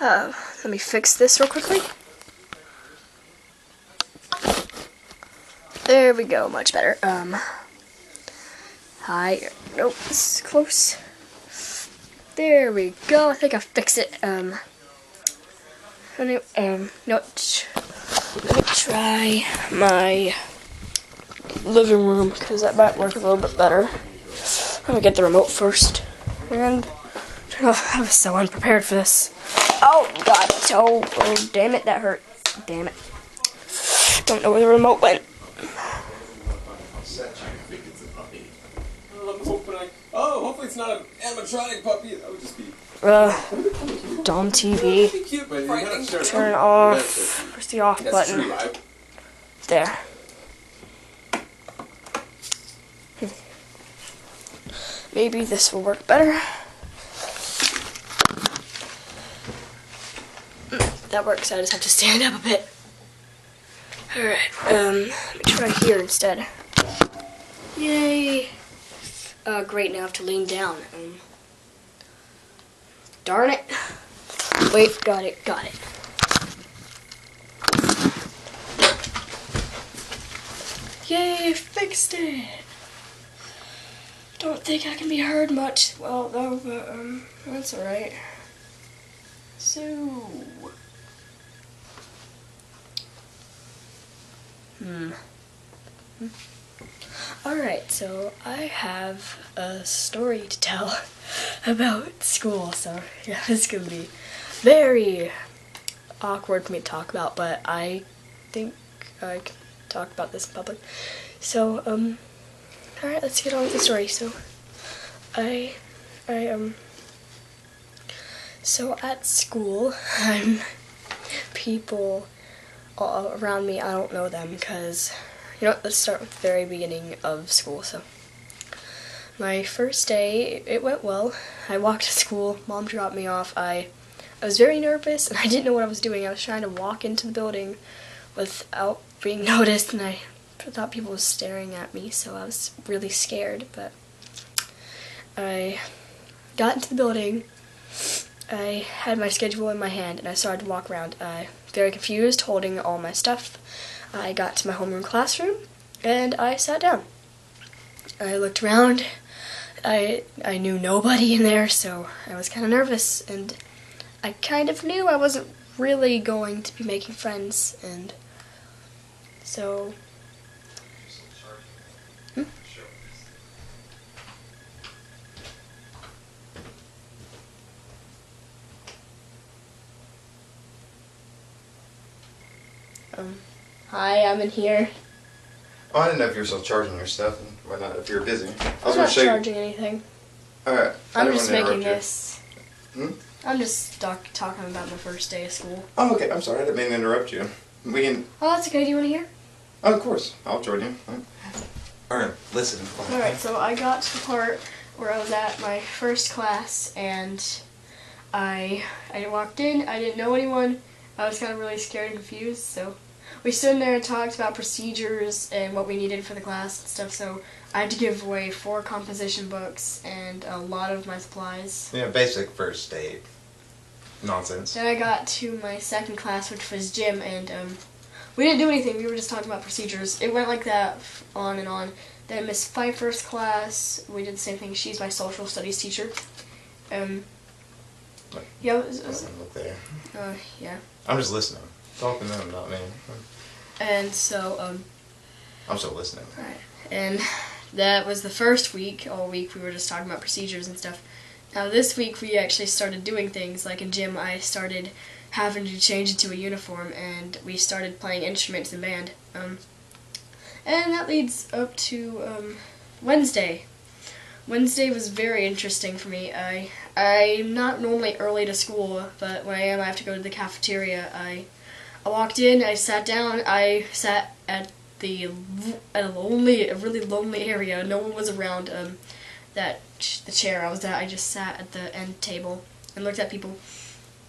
Let me fix this real quickly. There we go, much better. Hi. Nope, this is close. There we go. I think I fixed it. Let me try my living room because that might work a little bit better. Let me get the remote first. And I was so unprepared for this. Oh god, oh damn it, that hurt. Damn it. Don't know where the remote went. Hopefully it's not an animatronic puppy. That would just be Dumb TV. cute, but Turn it off. Where's the off button? True, There. Maybe this will work better. That works. I just have to stand up a bit. Alright, let me try here instead. Yay! Great, now I have to lean down. Darn it. Wait, got it. Yay, fixed it! Don't think I can be heard much. Well, though, but, that's alright. So... Alright, so I have a story to tell about school, so yeah, this could be very awkward for me to talk about, but I think I can talk about this in public. So, alright, let's get on with the story. So, so at school, people all around me, I don't know them, because, you know what, let's start with the very beginning of school. So, my first day, it went well. I walked to school, Mom dropped me off. I was very nervous, and I didn't know what I was doing. I was trying to walk into the building without being noticed, and I thought people were staring at me, so I was really scared, but I got into the building. I had my schedule in my hand, and I started to walk around, very confused, holding all my stuff. I got to my homeroom classroom, and I sat down. I looked around. I knew nobody in there, so I was kind of nervous, and I kind of knew I wasn't really going to be making friends, and so... Hi, I'm in here. Oh, I didn't know if you were still charging your stuff and whatnot, if you were busy. I'm not charging anything. Alright. I'm just making this. Hmm? I'm just talking about my first day of school. Oh, okay. I'm sorry. I didn't mean to interrupt you. We can... Oh, that's okay. Do you want to hear? Oh, of course. I'll join you. Alright, listen. Alright, so I got to the part where I was at my first class, and I walked in. I didn't know anyone. I was kind of really scared and confused, so we stood there and talked about procedures and what we needed for the class and stuff, so I had to give away 4 composition books and a lot of my supplies. Yeah, basic first aid. Nonsense. Then I got to my second class, which was gym, and we didn't do anything. We were just talking about procedures. It went like that on and on. Then Miss Pfeiffer's class, we did the same thing. She's my social studies teacher. Yeah, Look there. yeah. I'm just listening. Talking to them, not me. And so, I'm still listening. Alright. And that was the first week. All week we were just talking about procedures and stuff. Now this week we actually started doing things. Like in gym, I started having to change into a uniform, and we started playing instruments in band. And that leads up to Wednesday. Wednesday was very interesting for me. I'm not normally early to school, but when I am, I have to go to the cafeteria. I walked in, I sat down, I sat at a really lonely area. No one was around the chair I was at. I just sat at the end table and looked at people.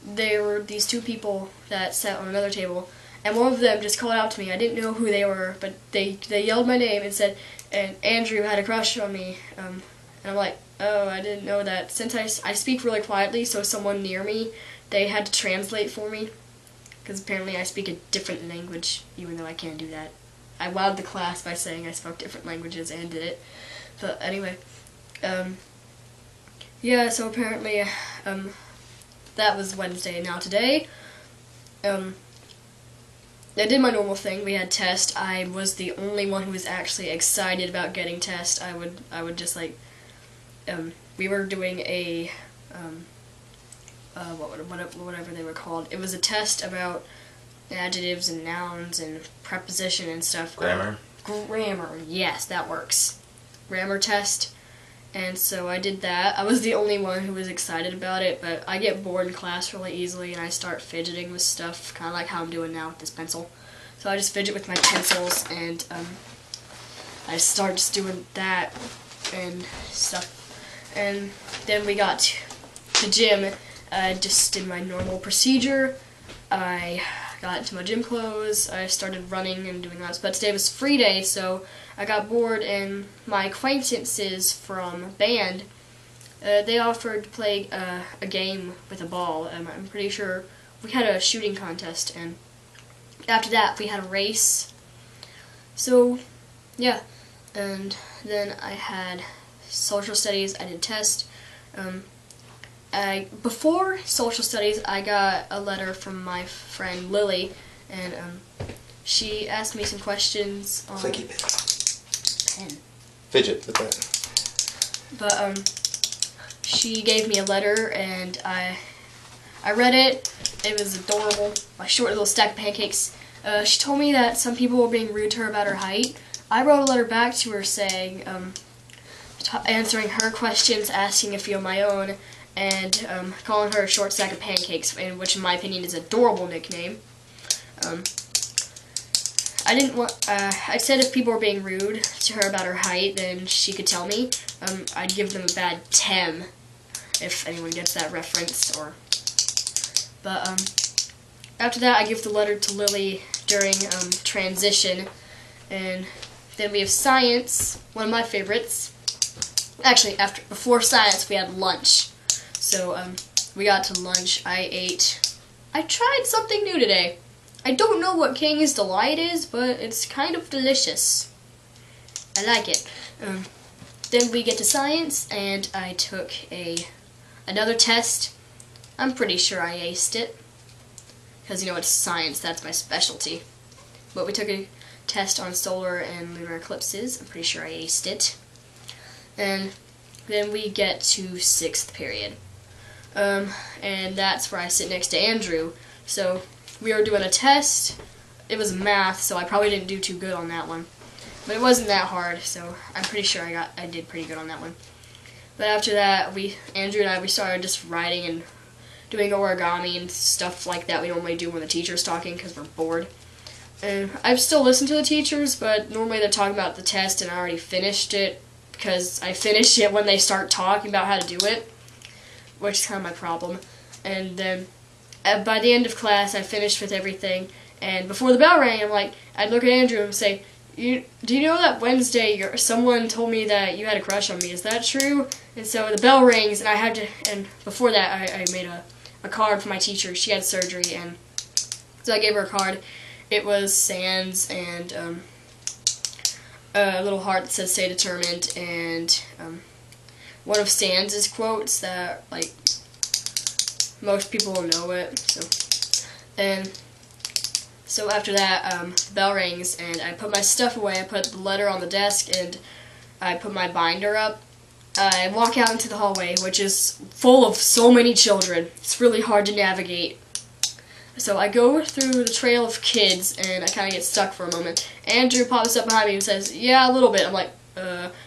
There were these 2 people that sat on another table, and one of them just called out to me. I didn't know who they were, but they yelled my name and said, and Andrew had a crush on me. And I'm like, oh, I didn't know that. Since I speak really quietly, so someone near me, they had to translate for me. Because apparently I speak a different language, even though I can't do that. I wowed the class by saying I spoke different languages and did it. But anyway, yeah, so apparently, that was Wednesday. Now today, I did my normal thing. We had test. I was the only one who was actually excited about getting test. I would just like, we were doing a, whatever they were called. It was a test about adjectives and nouns and preposition and stuff. Grammar? Grammar, yes, that works. Grammar test. And so I did that. I was the only one who was excited about it, but I get bored in class really easily and I start fidgeting with stuff, kind of like how I'm doing now with this pencil. So I just fidget with my pencils and I start just doing that and stuff. And then we got to the gym. I just did my normal procedure. I got into my gym clothes. I started running and doing that. But today was free day, so I got bored, and my acquaintances from band, they offered to play a game with a ball. I'm pretty sure we had a shooting contest, and after that we had a race. So, yeah. And then I had social studies. I did test. Before social studies, I got a letter from my friend Lily, and she asked me some questions on Clicky pen. Fidget with that. But she gave me a letter, and I read it. It was adorable. My short little stack of pancakes. She told me that some people were being rude to her about her height. I wrote a letter back to her saying, answering her questions, asking a few of my own, and calling her a short stack of pancakes, which in my opinion is an adorable nickname. I didn't want. I said if people were being rude to her about her height, then she could tell me. I'd give them a bad 10, if anyone gets that reference. But after that, I give the letter to Lily during transition, and then we have science, one of my favorites. Actually, before science, we had lunch. So we got to lunch. I tried something new today. I don't know what King's Delight is, but it's kind of delicious. I like it. Then we get to science, and I took another test. I'm pretty sure I aced it, because it's science, that's my specialty. But we took a test on solar and lunar eclipses. I'm pretty sure I aced it. And then we get to 6th period. And that's where I sit next to Andrew. So we were doing a test. It was math, so I probably didn't do too good on that one. But it wasn't that hard, so I'm pretty sure I did pretty good on that one. But after that, Andrew and I started just writing and doing origami and stuff like that we normally do when the teacher's talking because we're bored. And I've still listened to the teachers, but normally they're talking about the test and I already finished it because I finish it when they start talking about how to do it, which is kind of my problem. And then by the end of class, I finished with everything. And before the bell rang, I'd look at Andrew and say, do you know that Wednesday someone told me that you had a crush on me? Is that true? And so the bell rings, and before that, I made a card for my teacher. She had surgery, and so I gave her a card. It was Sans and a little heart that says "Stay determined," and one of Sans' quotes that most people will know it. So after that, the bell rings, and I put my stuff away. I put the letter on the desk, and I put my binder up. I walk out into the hallway, which is full of so many children. It's really hard to navigate. So I go through the trail of kids, and I kind of get stuck for a moment. Andrew pops up behind me and says, "Yeah, a little bit." I'm like,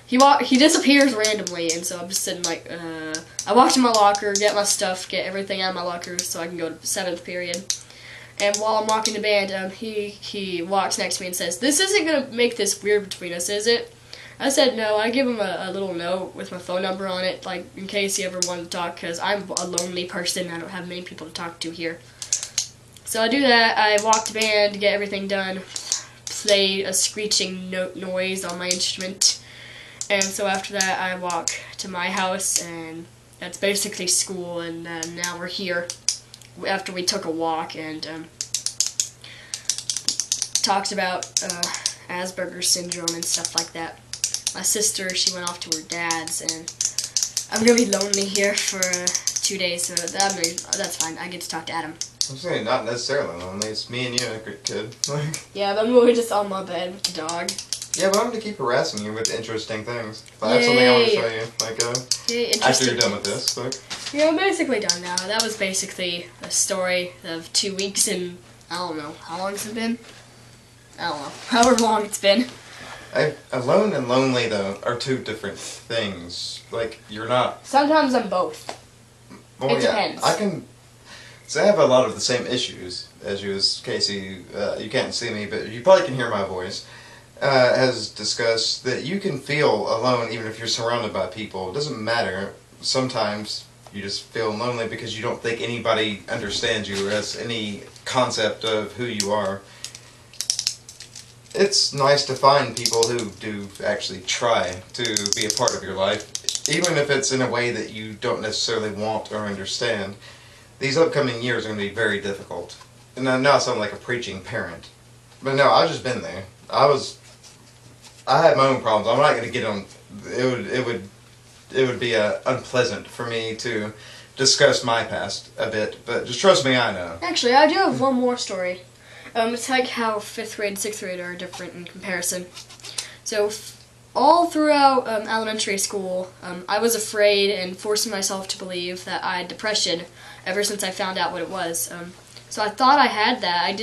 he disappears randomly, and so I'm just sitting I walk to my locker, get my stuff, get everything out of my locker so I can go to 7th period. And while I'm walking to band, he walks next to me and says, "This isn't going to make this weird between us, is it?" I said no. I give him a little note with my phone number on it, in case he ever wanted to talk, because I'm a lonely person. I don't have many people to talk to here. So I do that. I walk to band, get everything done, play a screeching note noise on my instrument, And so after that, I walk to my house, and that's basically school. And now we're here after we took a walk and talked about Asperger's syndrome and stuff like that. My sister, she went off to her dad's, and I'm gonna be lonely here for 2 days, so that's fine. I get to talk to Adam. I'm saying not necessarily lonely. It's me and you and a good kid. Like, Yeah, but we're just on my bed with the dog. yeah, but I'm going to keep harassing you with interesting things. If I have something I want to show you, like, Yay, after interesting you're done with things. this, like, Yeah, I'm basically done now. That was basically a story of 2 weeks and I don't know. How long has it been? I don't know. However long it's been. alone and lonely, though, are two different things. Like, you're not... Sometimes I'm both. Well, It depends. I can... So I have a lot of the same issues as you, as Casey. You can't see me, but you probably can hear my voice. Has discussed that you can feel alone even if you're surrounded by people. It doesn't matter. Sometimes you just feel lonely because you don't think anybody understands you or has any concept of who you are. It's nice to find people who do actually try to be a part of your life, even if it's in a way that you don't necessarily want or understand. These upcoming years are going to be very difficult. And now I sound like a preaching parent. But no, I've just been there. I had my own problems. I'm not going to get on. It would be unpleasant for me to discuss my past a bit, but just trust me, I know. Actually, I do have one more story. It's like how 5th grade and 6th grade are different in comparison. So, all throughout elementary school, I was afraid and forcing myself to believe that I had depression ever since I found out what it was. So I thought I had that.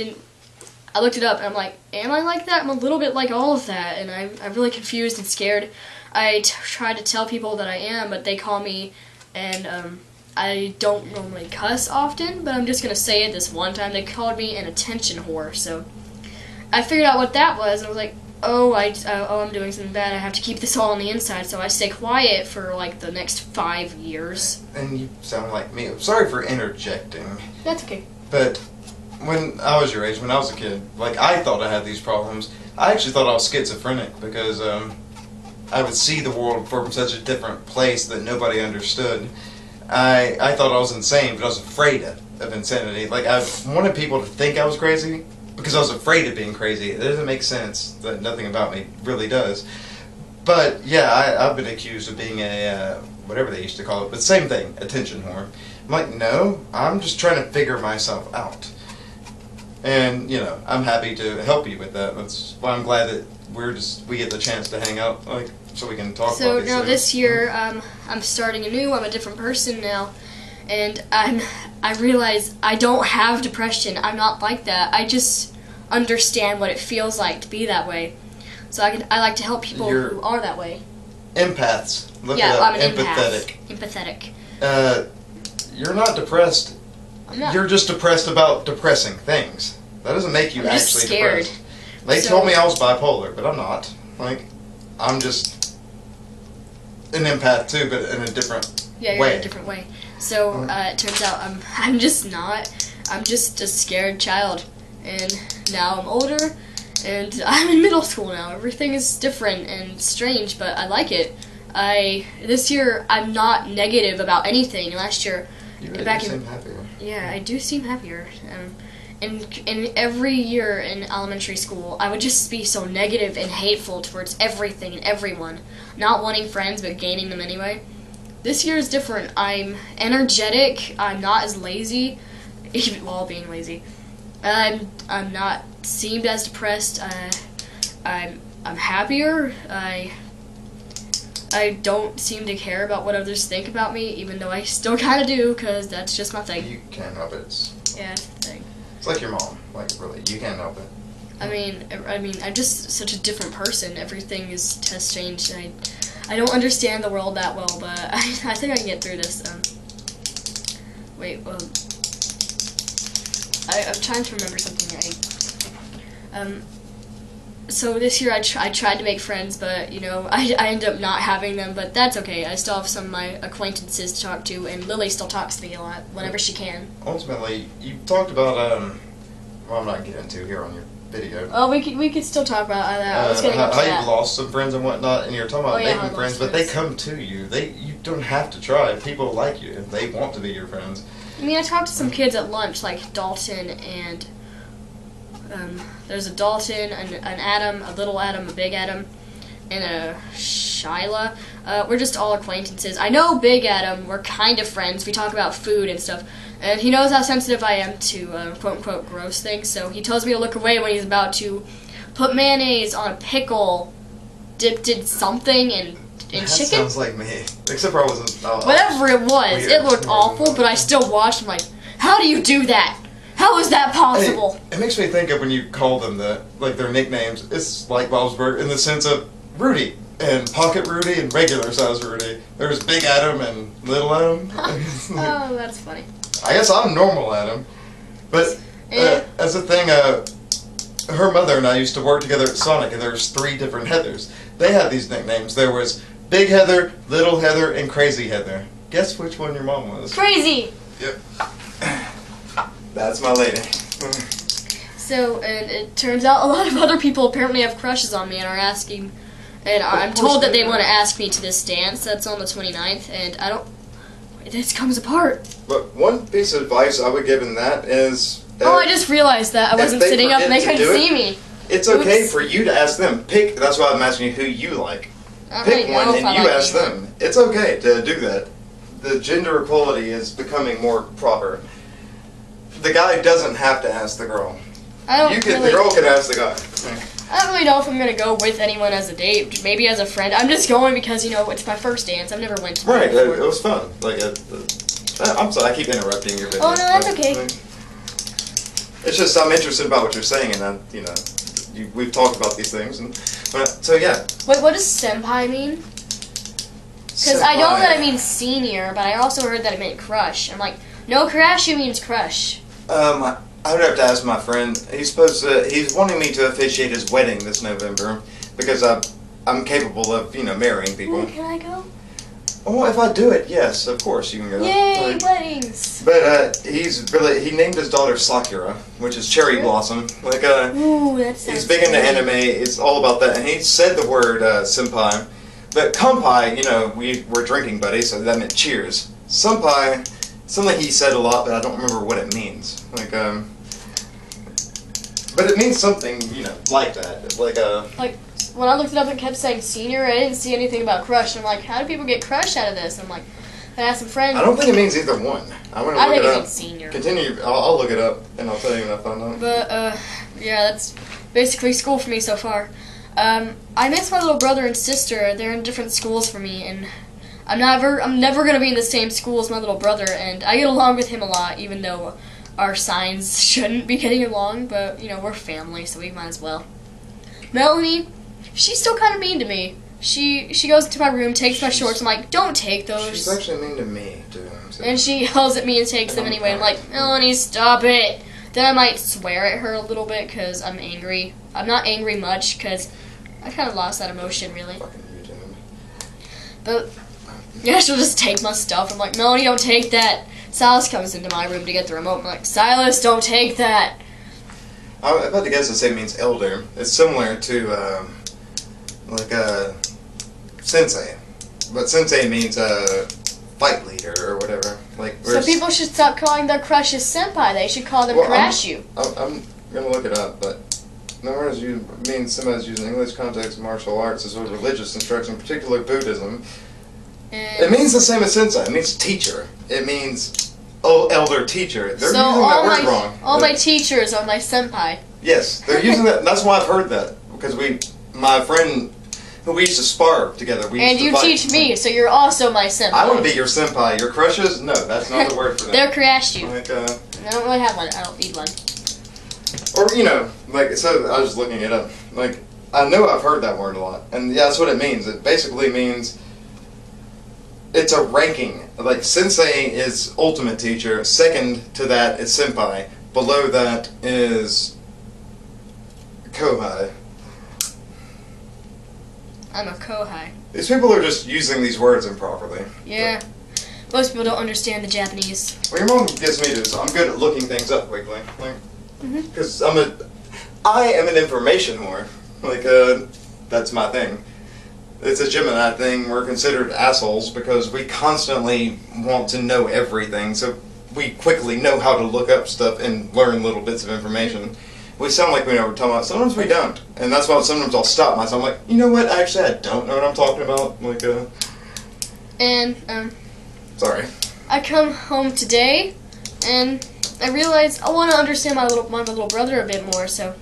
I looked it up, and I'm like, am I like that? I'm a little bit like all of that, and I'm really confused and scared. I try to tell people that I am, but they call me, and I don't normally cuss often, but I'm just going to say it this one time. They called me an attention whore, so I figured out what that was, and I was like, I'm doing something bad. I have to keep this all on the inside, so I stay quiet for, like, the next 5 years. And you sound like me. Sorry for interjecting. That's okay. But when I was your age, when I was a kid, like, I thought I had these problems. I actually thought I was schizophrenic because I would see the world from such a different place that nobody understood. I thought I was insane, but I was afraid of insanity. Like, I wanted people to think I was crazy because I was afraid of being crazy. It doesn't make sense that nothing about me really does. But, yeah, I've been accused of being a, whatever they used to call it, but same thing, attention whore. I'm like, no, I'm just trying to figure myself out. And, you know, I'm happy to help you with that. That's why I'm glad that we get the chance to hang out, like, so we can talk about these So now things. this year, I'm starting anew. I'm a different person now, and I realize I don't have depression. I'm not like that. I just understand what it feels like to be that way. So I like to help people who are that way. Empaths. Look Yeah, it up. I'm an Empathetic. Empathetic. You're not depressed. I'm not. You're just depressed about depressing things. That doesn't make you I'm just actually scared. depressed. They So- told me I was bipolar, but I'm not. Like, I'm just an empath too, but in a different Yeah, you're way. in a different way. So it turns out I'm just not. I'm just a scared child, and now I'm older, and I'm in middle school now. Everything is different and strange, but I like it. This year I'm not negative about anything. Last year, You really back do in seem happier. yeah, I do seem happier. And every year in elementary school, I would just be so negative and hateful towards everything and everyone, not wanting friends but gaining them anyway. This year is different. I'm energetic. I'm not as lazy, even while being lazy. I'm not seemed as depressed. I'm happier. I don't seem to care about what others think about me, even though I still kind of do, because that's just my thing. You can't help it. Yeah, that's the thing. It's like your mom. Like, really, you can't help it. I mean, I'm just such a different person. Everything has changed. I don't understand the world that well, but I think I can get through this. I'm trying to remember something. So this year I tried to make friends, but, you know, I ended up not having them, but that's okay. I still have some of my acquaintances to talk to, and Lily still talks to me a lot, whenever she can. Ultimately, you talked about, well, I'm not getting into here on your video. Oh, we could still talk about that. I was getting up to how that. you've lost some friends and whatnot, and you're talking about Oh, yeah, making I friends, lost but they friends. come to you. You don't have to try. People like you. They want to be your friends. I mean, I talked to some kids at lunch, like Dalton and there's a Dalton, an Adam, a little Adam, a big Adam, and a Shyla. We're just all acquaintances. I know Big Adam. We're kind of friends. We talk about food and stuff, and he knows how sensitive I am to quote unquote gross things. So he tells me to look away when he's about to put mayonnaise on a pickle dipped in something and That chicken. sounds like me. Except for I wasn't. Whatever it was, Weird. it looked awful, but I still watched. I'm like, how do you do that? How is that possible? It makes me think of when you call them that, like their nicknames. It's like Bob's Burger in the sense of Rudy and Pocket Rudy and regular size Rudy. There's Big Adam and Little Adam. Oh, that's funny. I guess I'm normal Adam. But Eh. as a thing, her mother and I used to work together at Sonic, and there's 3 different Heathers. They had these nicknames. There was Big Heather, Little Heather, and Crazy Heather. Guess which one your mom was? Crazy. Yep. That's my lady. So, and it turns out a lot of other people apparently have crushes on me and are asking, and I'm told that they want to ask me to this dance that's on the 29th, and I don't. This comes apart. But one piece of advice I would give in that is... Oh, I just realized that I wasn't they sitting up and they forget to couldn't do it, see me. It's okay Oops. for you to ask them. Pick. That's why I'm asking you who you like. I don't Pick really one know if and I you like ask anyone. them. It's okay to do that. The gender equality is becoming more proper. The guy doesn't have to ask the girl. I don't The really. girl can ask the guy. I don't really know if I'm gonna go with anyone as a date. Maybe as a friend. I'm just going because it's my first dance. I've never went to one Right. before. It was fun. I'm sorry. I keep interrupting your video. Oh, no, that's okay. It's just I'm interested about what you're saying, and we've talked about these things, and so yeah. Wait, what does senpai mean? Because I know that it means senior, but I also heard that it meant crush. I'm like, no, crashy means crush. I would have to ask my friend. He's wanting me to officiate his wedding this November because I'm capable of marrying people. Ooh, can I go? Oh, if I do it, yes, of course you can go. Yay, weddings! But he named his daughter Sakura, which is cherry blossom. Ooh, that sounds He's big into great. anime. It's all about that, and he said the word senpai. But kanpai, we're drinking buddies, so that meant cheers. Senpai, something he said a lot, but I don't remember what it means. But it means something, like that. Like, when I looked it up, it kept saying senior. I didn't see anything about crush. I'm like, how do people get crush out of this? I'm like, I asked some friends. I don't think it means either one. I want to I look think it it up. means senior. Continue. I'll look it up, and I'll tell you when I find out. But, yeah, that's basically school for me so far. I miss my little brother and sister. They're in different schools for me, and I'm never gonna be in the same school as my little brother, and I get along with him a lot, even though our signs shouldn't be getting along, but, we're family, so we might as well. Melanie, she's still kind of mean to me. She goes into my room, takes my shorts, I'm like, don't take those. She's actually mean to me, too. So. And she yells at me and takes them anyway. I'm like, Melanie, stop it. Then I might swear at her a little bit because I'm angry. I'm not angry much because I kind of lost that emotion, really. Fucking YouTube. But, yeah, she'll just take my stuff. I'm like, Melanie, don't take that. Silas comes into my room to get the remote. I'm like, Silas, don't take that. I'm about to guess the same means elder. It's similar to, sensei. But sensei means, fight leader or whatever. So people should stop calling their crushes senpai. They should call them crashu. I'm gonna look it up, but nowhere means somebody's using English context of martial arts as well as religious instruction, particularly Buddhism. It means the same as sensei. It means teacher. It means elder teacher. They're So using that word wrong. all my teachers are my senpai. Yes, they're using that. That's why I've heard that because my friend, who we used to spar together. We And used to you fight. teach me, so you're also my senpai. I want to be your senpai. Your crushes? No, that's not the word for that. They're crashu. Like, I don't really have one. I don't need one. or so I was just looking it up. I know I've heard that word a lot, and yeah, that's what it means. It basically means it's a ranking. Like sensei is ultimate teacher. Second to that is senpai. Below that is kohai. I'm a kohai. These people are just using these words improperly. Yeah. Most people don't understand the Japanese. Well, your mom gets me to, so I'm good at looking things up quickly. Because I am an information whore. Like, that's my thing. It's a Gemini thing. We're considered assholes because we constantly want to know everything. So we quickly know how to look up stuff and learn little bits of information. We sound like we know what we're talking about. Sometimes we don't. And that's why sometimes I'll stop myself. I'm like, you know what? Actually, I don't know what I'm talking about. Like, And, sorry. I come home today, and I realize I want to understand my little brother a bit more, so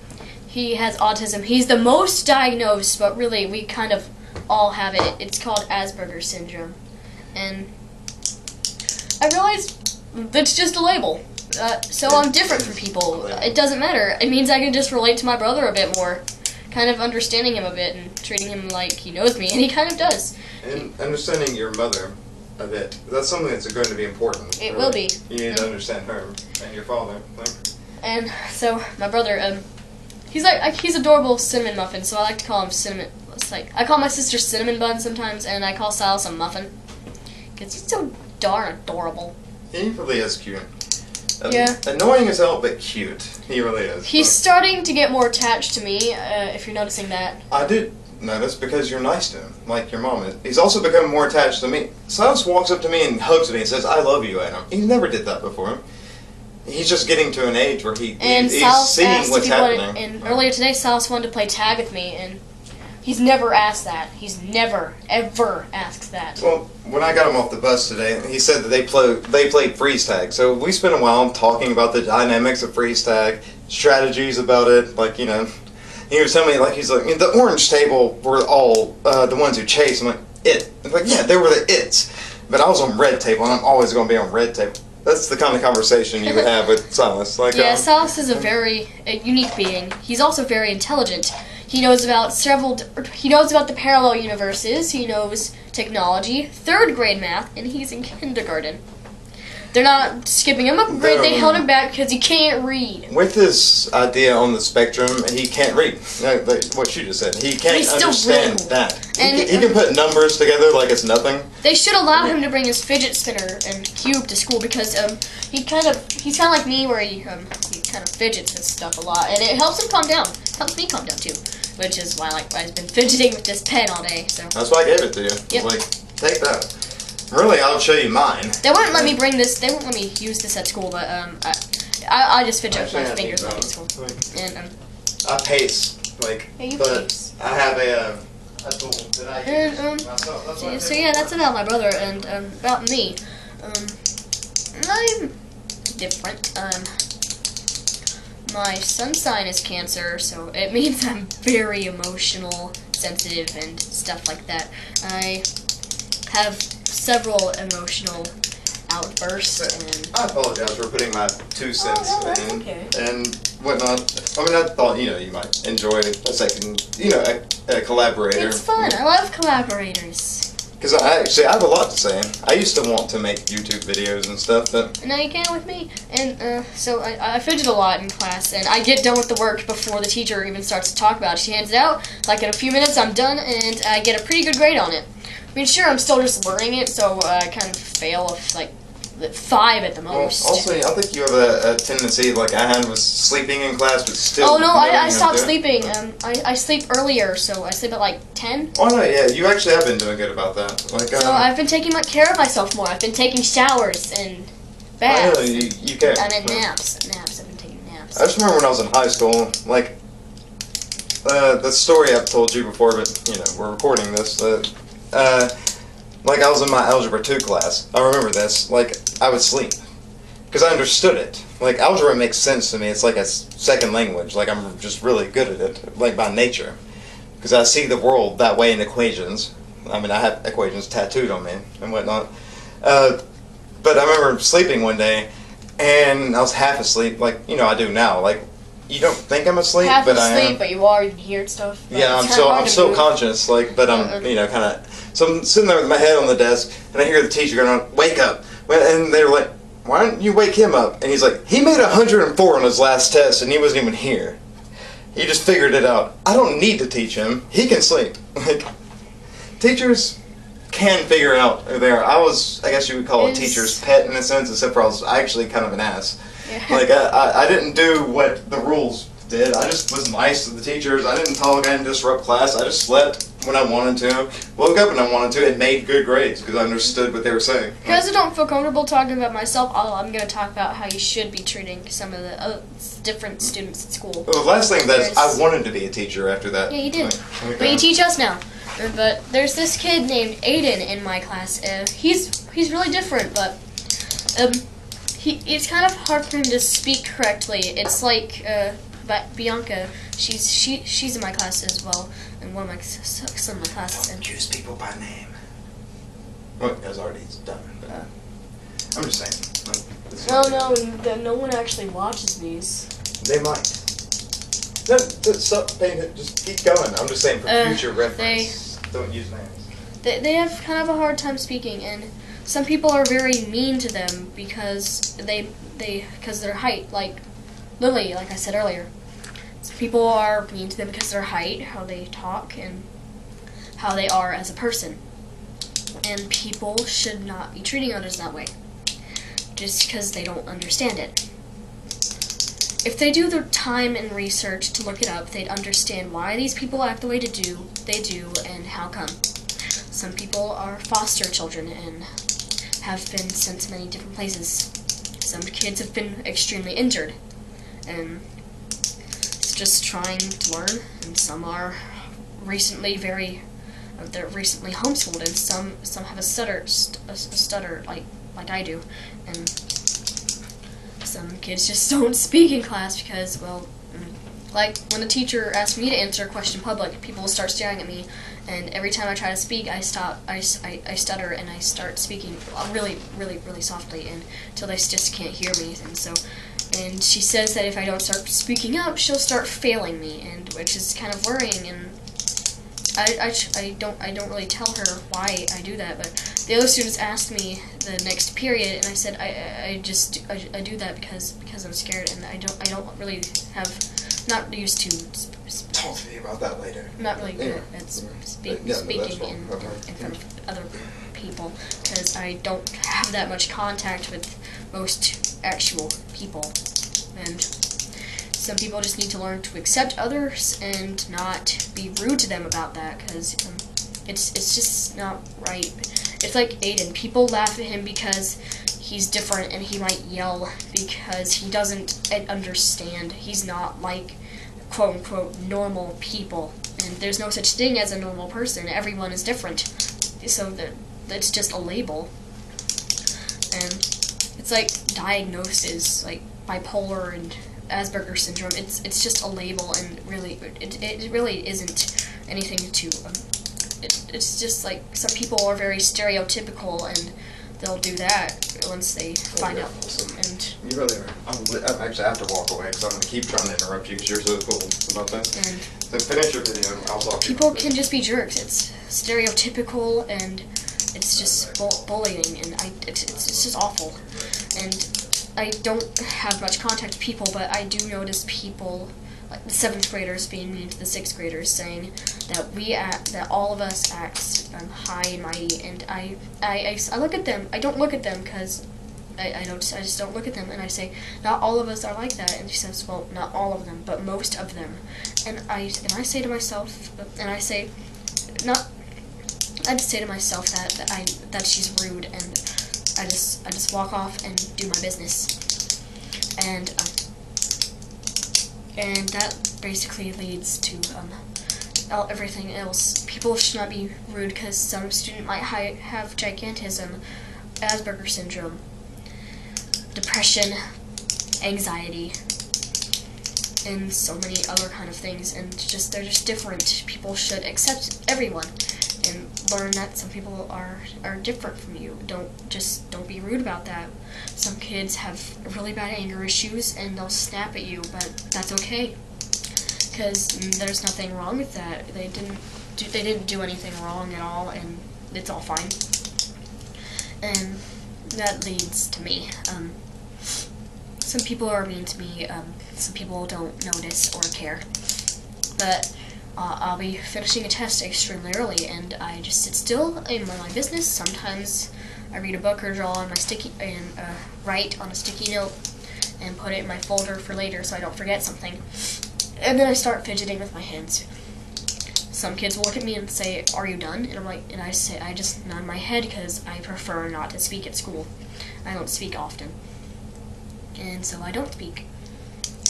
he has autism. He's the most diagnosed, but really, we kind of all have it. It's called Asperger's syndrome. And I realized it's just a label. So I'm different from people. It doesn't matter. It means I can just relate to my brother a bit more, kind of understanding him a bit and treating him like he knows me, and he kind of does. And understanding your mother a bit. That's something that's going to be important. It will be. You need to understand her and your father. Like. And so my brother, he's adorable cinnamon muffin. So I like to call him cinnamon. It's like I call my sister cinnamon bun sometimes, and I call Silas a muffin because he's so darn adorable. He really is cute. Yeah. Annoying as hell, but cute. He really is. He's starting to get more attached to me. If you're noticing that. I did notice because you're nice to him, like your mom is. He's also become more attached to me. Silas walks up to me and hugs me and says, "I love you, Adam." He never did that before. He's just getting to an age where he's seeing what's happening. And earlier today, Silas wanted to play tag with me, and he's never asked that. He's never, ever asked that. Well, when I got him off the bus today, he said that they played freeze tag. So we spent a while talking about the dynamics of freeze tag, strategies about it, like, you know. He was telling me, like, he's like, the orange table were all the ones who chased. I'm like, it. I'm like, yeah, they were the its. But I was on red table, and I'm always going to be on red table. That's the kind of conversation you would have with Silas. Like, yeah, Silas is a very unique being. He's also very intelligent. He knows about he knows about the parallel universes. He knows technology, 3rd grade math, and he's in kindergarten. They're not skipping him up a grade. They held him back because he can't read. With his idea on the spectrum, he can't read. What you just said. He can't understand that. And he can put numbers together like it's nothing. They should allow him to bring his fidget spinner and cube to school because he's kind of like me where he kind of fidgets and stuff a lot, and it helps him calm down. It helps me calm down too, which is why I've been fidgeting with this pen all day. So that's why I gave it to you. Yep. Like, take that. Really, I'll show you mine. They won't let me bring this. They won't let me use this at school, but I just fidget with my fingers at school. And I pace, like, yeah, but pace. I have a tool that I use myself. So yeah, that's about my brother and about me. I'm different. My sun sign is Cancer, so it means I'm very emotional, sensitive, and stuff like that. I have several emotional outbursts, and I apologize for putting my 2 cents no, that's in okay. and whatnot. I mean, I thought, you might enjoy a second, a collaborator. It's fun. I love collaborators. Because I have a lot to say. I used to want to make YouTube videos and stuff, but Now you can with me. And so I fidget a lot in class, and I get done with the work before the teacher even starts to talk about it. She hands it out, like in a few minutes I'm done, and I get a pretty good grade on it. I mean, sure, I'm still just learning it, so I kind of fail with, like, 5 at the most. Also, I think you have a tendency, like I had, was sleeping in class, but still... Oh, no, I stopped sleeping. I sleep earlier, so I sleep at, like, 10. Oh, no, yeah, you actually have been doing good about that. Like, So I've been taking care of myself more. I've been taking showers and baths. I know, you can. And then naps. I've been taking naps. I just remember when I was in high school, like, the story I've told you before, but, we're recording this, like I was in my Algebra 2 class. I remember this. Like, I would sleep. Because I understood it. Like, algebra makes sense to me. It's like a second language. Like, I'm just really good at it, like, by nature. Because I see the world that way in equations. I mean, I have equations tattooed on me and whatnot. But I remember sleeping one day, and I was half asleep, like, I do now. Like, you don't think I'm asleep, Half but asleep, I am. but you are. You can hear stuff. Yeah, I'm still conscious, like, but I'm, kind of. So I'm sitting there with my head on the desk, and I hear the teacher going, "Wake up!" And they're like, "Why don't you wake him up?" And he's like, "He made 104 on his last test, and he wasn't even here. He just figured it out. I don't need to teach him. He can sleep." Like, teachers can figure out there. I guess you would call a teacher's pet in a sense, except for I was actually kind of an ass. Yeah. Like, I didn't do what the rules did. I just was nice to the teachers. I didn't talk. I didn't disrupt class. I just slept when I wanted to, woke up when I wanted to, and made good grades because I understood what they were saying. Because I don't feel comfortable talking about myself, I'm going to talk about how you should be treating some of the different students at school. Well, the last thing that I wanted to be a teacher after that. Yeah, you did. Okay. But you teach us now. But there's this kid named Aiden in my class. He's really different, but it's kind of hard for him to speak correctly. It's like Bianca. She's in my class as well, and some of my classes. Don't use people by name. Well, it was already done. But I'm just saying. No one actually watches these. They might. No, stop paying it. Just keep going. I'm just saying for future reference. Don't use names. They have kind of a hard time speaking, and some people are very mean to them because because their height, like Lily, like I said earlier. Some people are mean to them because of their height, how they talk, and how they are as a person. And people should not be treating others that way, just because they don't understand it. If they do their time and research to look it up, they'd understand why these people act the way they do, and how come. Some people are foster children and have been sent to many different places. Some kids have been extremely injured, and it's just trying to learn, and some are recently they're recently homeschooled, and some have a stutter like I do, and some kids just don't speak in class because, well, like when the teacher asks me to answer a question in public, people will start staring at me, and every time I try to speak, I stutter, and I start speaking really, really, really softly, and until they just can't hear me, and she says that if I don't start speaking up, she'll start failing me, and which is kind of worrying, and I don't really tell her why I do that, but the other students asked me the next period, and I said I do that because I'm scared, and I don't really not used to. Talk to me about that later. Not really good at speaking in front of other people because I don't have that much contact with most actual people, and some people just need to learn to accept others and not be rude to them about that because it's just not right. It's like Aiden. People laugh at him because he's different and he might yell because he doesn't understand. He's not like quote-unquote normal people, and there's no such thing as a normal person. Everyone is different, so that's just a label. And it's like diagnoses like bipolar and Asperger's syndrome. It's just a label, and really it really isn't anything to it's just like some people are very stereotypical, and they'll do that once they find out. And you really are. I actually have to walk away because I'm going to keep trying to interrupt you because you're so cool about this. So finish your video. I'll talk to you. People can just be jerks. It's stereotypical, and it's just bullying, and it's just awful. And I don't have much contact with people, but I do notice people, like the 7th graders being mean to the 6th graders, saying that all of us act high and mighty, and I look at them. I don't look at them because I just don't look at them, and I say, not all of us are like that, and she says, well, not all of them, but most of them, and I say to myself, and I say, I just say to myself that she's rude, and I just walk off and do my business, and that basically leads to everything else. People should not be rude because some student might have gigantism, Asperger's syndrome, depression, anxiety, and so many other kind of things, and they're just different. People should accept everyone and learn that some people are different from you. Don't be rude about that. Some kids have really bad anger issues and they'll snap at you, but that's okay, because there's nothing wrong with that. They didn't do anything wrong at all, and it's all fine. And that leads to me. Some people are mean to me. Some people don't notice or care. But I'll be finishing a test extremely early, and I just sit still and mind my business. Sometimes I read a book or draw on my write on a sticky note and put it in my folder for later so I don't forget something. and then I start fidgeting with my hands. Some kids will look at me and say, "Are you done?" And I'm like, and I say, I just nod my head because I prefer not to speak at school. I don't speak often, and so I don't speak.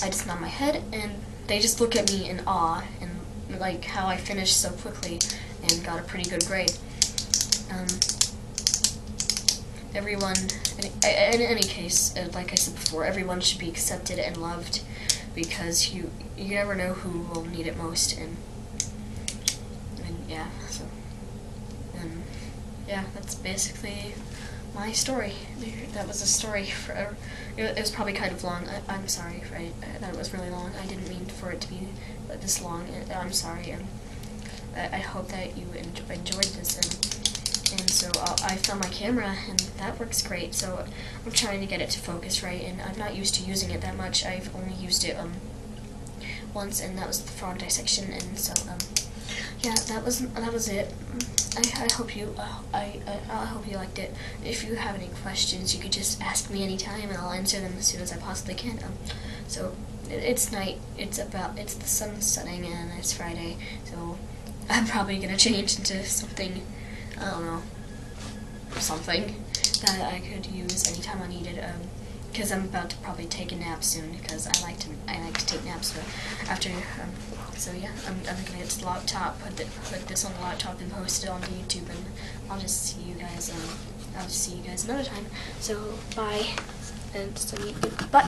I just nod my head, and they just look at me in awe and like how I finished so quickly and got a pretty good grade. Everyone, in any case, like I said before, everyone should be accepted and loved because you never know who will need it most, and yeah, so yeah, that's basically my story. That was a story for. It was probably kind of long. I'm sorry, that it was really long. I didn't mean for it to be this long. I'm sorry. I hope that you enjoyed this, and so I found my camera, and that works great. So I'm trying to get it to focus right, and I'm not used to using it that much. I've only used it once, and that was the frog dissection, and so yeah, that was it. I hope you I hope you liked it. If you have any questions, you could just ask me anytime, and I'll answer them as soon as I possibly can. So it's night. It's the sun's setting, and it's Friday. So I'm probably gonna change into something, I don't know, something that I could use anytime I need it. Because I'm about to probably take a nap soon, because I like to take naps after. So yeah, I'm gonna get this laptop, put this on the laptop, and post it onto YouTube, and I'll just see you guys. I'll just see you guys another time. So bye, and so bye.